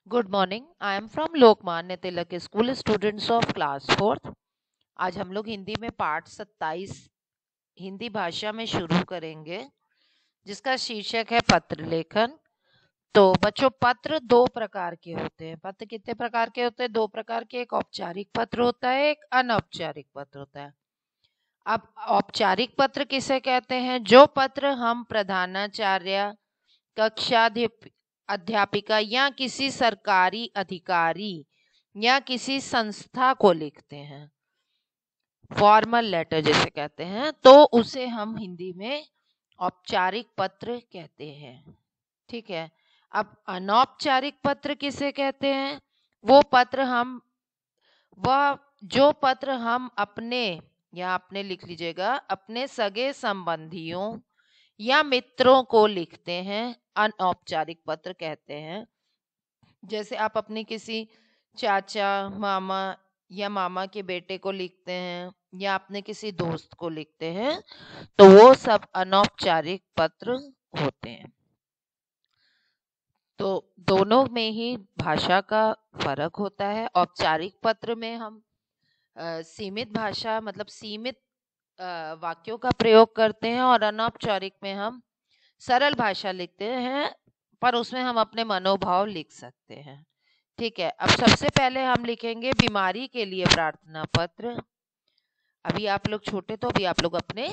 Good morning. I am from Lokmanya Tilak school, students of class fourth. आज हम लोग हिंदी में पाठ 27 हिंदी भाषा में शुरू करेंगे, जिसका शीर्षक है पत्र लेखन। तो बच्चों, पत्र दो प्रकार के होते हैं। पत्र कितने प्रकार के होते हैं? दो प्रकार के। एक औपचारिक पत्र होता है, एक अनौपचारिक पत्र होता है। अब औपचारिक पत्र किसे कहते हैं? जो पत्र हम प्रधानाचार्य, कक्षाध्यक्ष, अध्यापिका या किसी सरकारी अधिकारी या किसी संस्था को लिखते हैं, फॉर्मल लेटर जिसे कहते हैं, तो उसे हम हिंदी में औपचारिक पत्र कहते हैं। ठीक है। अब अनौपचारिक पत्र किसे कहते हैं? वो पत्र हम वह जो पत्र हम अपने, या अपने लिख लीजिएगा, अपने सगे संबंधियों या मित्रों को लिखते हैं, अनौपचारिक पत्र कहते हैं। जैसे आप अपने किसी चाचा, मामा या मामा के बेटे को लिखते हैं, या अपने किसी दोस्त को लिखते हैं, तो वो सब अनौपचारिक पत्र होते हैं। तो दोनों में ही भाषा का फर्क होता है। औपचारिक पत्र में हम सीमित भाषा, मतलब सीमित वाक्यों का प्रयोग करते हैं, और अनौपचारिक में हम सरल भाषा लिखते हैं, पर उसमें हम अपने मनोभाव लिख सकते हैं। ठीक है। अब सबसे पहले हम लिखेंगे बीमारी के लिए प्रार्थना पत्र। अभी आप लोग छोटे, तो अभी आप लोग अपने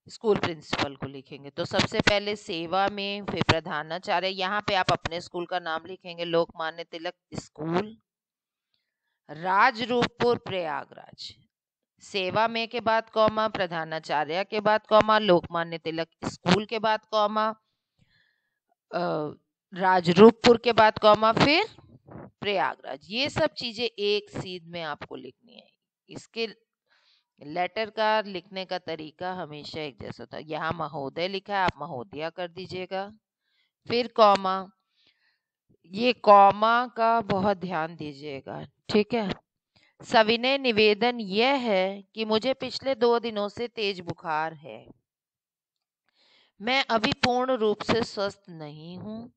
स्कूल प्रिंसिपल को लिखेंगे। तो सबसे पहले सेवा में, फिर प्रधानाचार्य। यहाँ पे आप अपने स्कूल का नाम लिखेंगे, लोकमान्य तिलक स्कूल, राजरूपपुर, प्रयागराज। सेवा में के बाद कॉमा, प्रधानाचार्य के बाद कॉमा, लोकमान्य तिलक स्कूल के बाद कॉमा, राजरूपपुर के बाद कॉमा, फिर प्रयागराज। ये सब चीजें एक सीध में आपको लिखनी है। इसके लेटर का लिखने का तरीका हमेशा एक जैसा था। यहाँ महोदय लिखा है, आप महोदया कर दीजिएगा, फिर कॉमा। ये कॉमा का बहुत ध्यान दीजिएगा, ठीक है। सविनय निवेदन यह है कि मुझे पिछले 2 दिनों से तेज बुखार है। मैं अभी पूर्ण रूप से स्वस्थ नहीं हूँ।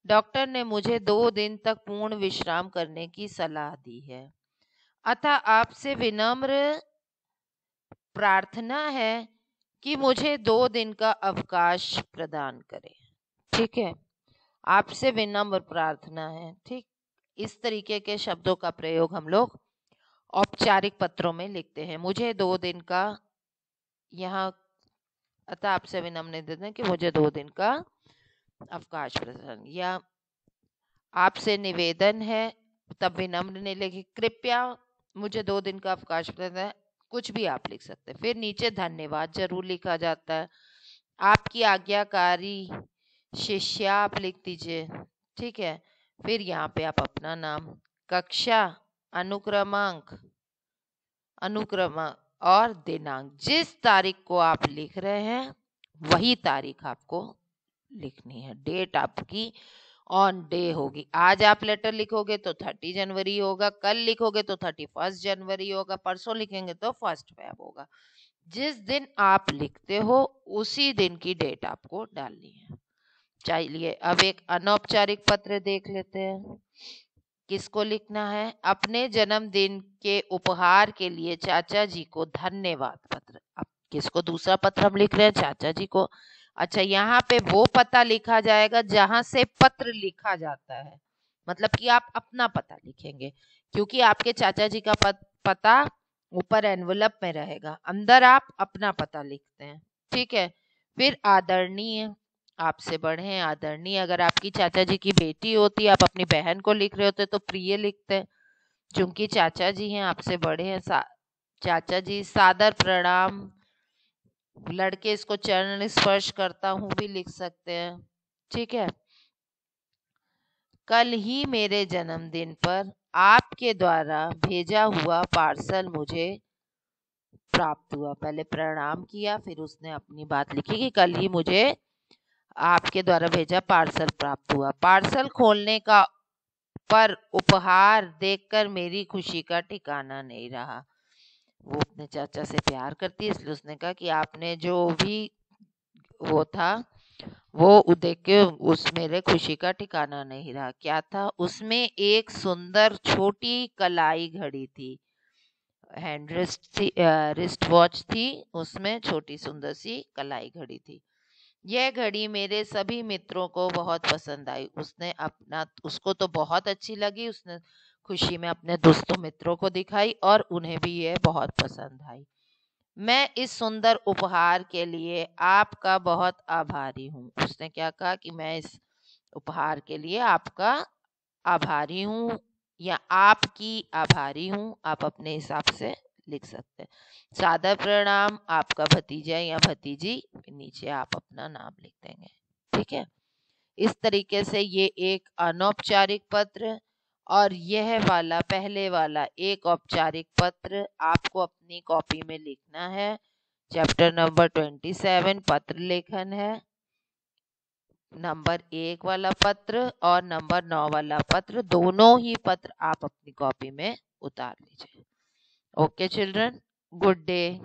डॉक्टर ने मुझे 2 दिन तक पूर्ण विश्राम करने की सलाह दी है। अतः आपसे विनम्र प्रार्थना है कि मुझे 2 दिन का अवकाश प्रदान करें। ठीक है। आपसे विनम्र प्रार्थना है। ठीक, इस तरीके के शब्दों का प्रयोग हम लोग औपचारिक पत्रों में लिखते हैं। मुझे 2 दिन का, यहाँ अतः आपसे विनम्र निवेदन है कि मुझे 2 दिन का अवकाश प्रदान, या आपसे निवेदन है, तब विनम्र ने लिखी, कृपया मुझे 2 दिन का अवकाश प्रदान है। कुछ भी आप लिख सकते हैं। फिर नीचे धन्यवाद जरूर लिखा जाता है। आपकी आज्ञाकारी शिष्या आप लिख दीजिए। ठीक है। फिर यहाँ पे आप अपना नाम, कक्षा, अनुक्रमांक, और दिनांक। जिस तारीख को आप लिख रहे हैं वही तारीख आपको लिखनी है। डेट आपकी ऑन डे होगी। आज आप लेटर लिखोगे तो 30 जनवरी होगा, कल लिखोगे तो 31 जनवरी होगा, परसों लिखेंगे तो 1 फरवरी होगा। जिस दिन आप लिखते हो उसी दिन की डेट आपको डालनी है। चलिए अब एक अनौपचारिक पत्र देख लेते हैं। किसको लिखना है? अपने जन्मदिन के उपहार के लिए चाचा जी को धन्यवाद पत्र। अब किसको दूसरा पत्र हम लिख रहे हैं? चाचा जी को। अच्छा, यहाँ पे वो पता लिखा जाएगा जहां से पत्र लिखा जाता है, मतलब कि आप अपना पता लिखेंगे, क्योंकि आपके चाचा जी का पता ऊपर एनवलप में रहेगा, अंदर आप अपना पता लिखते हैं। ठीक है। फिर आदरणीय, आपसे बड़े हैं, आदरणीय। अगर आपकी चाचा जी की बेटी होती, आप अपनी बहन को लिख रहे होते तो प्रिय लिखते हैं। चूंकि चाचा जी हैं, आपसे बड़े हैं, चाचा जी, सादर प्रणाम। लड़के इसको चरण स्पर्श करता हूँ भी लिख सकते हैं। ठीक है। कल ही मेरे जन्मदिन पर आपके द्वारा भेजा हुआ पार्सल मुझे प्राप्त हुआ। पहले प्रणाम किया, फिर उसने अपनी बात लिखी कि कल ही मुझे आपके द्वारा भेजा पार्सल प्राप्त हुआ। पार्सल खोलने का पर उपहार देखकर मेरी खुशी का ठिकाना नहीं रहा। वो अपने चाचा से प्यार करती है, इसलिए उसने कहा कि आपने जो भी वो था वो देख के उस मेरे खुशी का ठिकाना नहीं रहा। क्या था उसमें? एक सुंदर छोटी कलाई घड़ी थी, हैंड रिस्ट वॉच थी, उसमें छोटी सुंदर सी कलाई घड़ी थी। यह घड़ी मेरे सभी मित्रों को बहुत पसंद आई। उसको तो बहुत अच्छी लगी। उसने खुशी में अपने दोस्तों मित्रों को दिखाई और उन्हें भी यह बहुत पसंद आई। मैं इस सुंदर उपहार के लिए आपका बहुत आभारी हूँ। उसने क्या कहा कि मैं इस उपहार के लिए आपका आभारी हूँ या आपकी आभारी हूँ, आप अपने हिसाब से लिख सकते हैं। सादर प्रणाम, आपका भतीजा या भतीजी, नीचे आप अपना नाम लिख देंगे। ठीक है, इस तरीके से ये एक अनौपचारिक पत्र और यह वाला पहले वाला एक औपचारिक पत्र आपको अपनी कॉपी में लिखना है। चैप्टर नंबर 27 पत्र लेखन है। नंबर 1 वाला पत्र और नंबर 9 वाला पत्र, दोनों ही पत्र आप अपनी कॉपी में उतार लीजिए। Okay children, good day.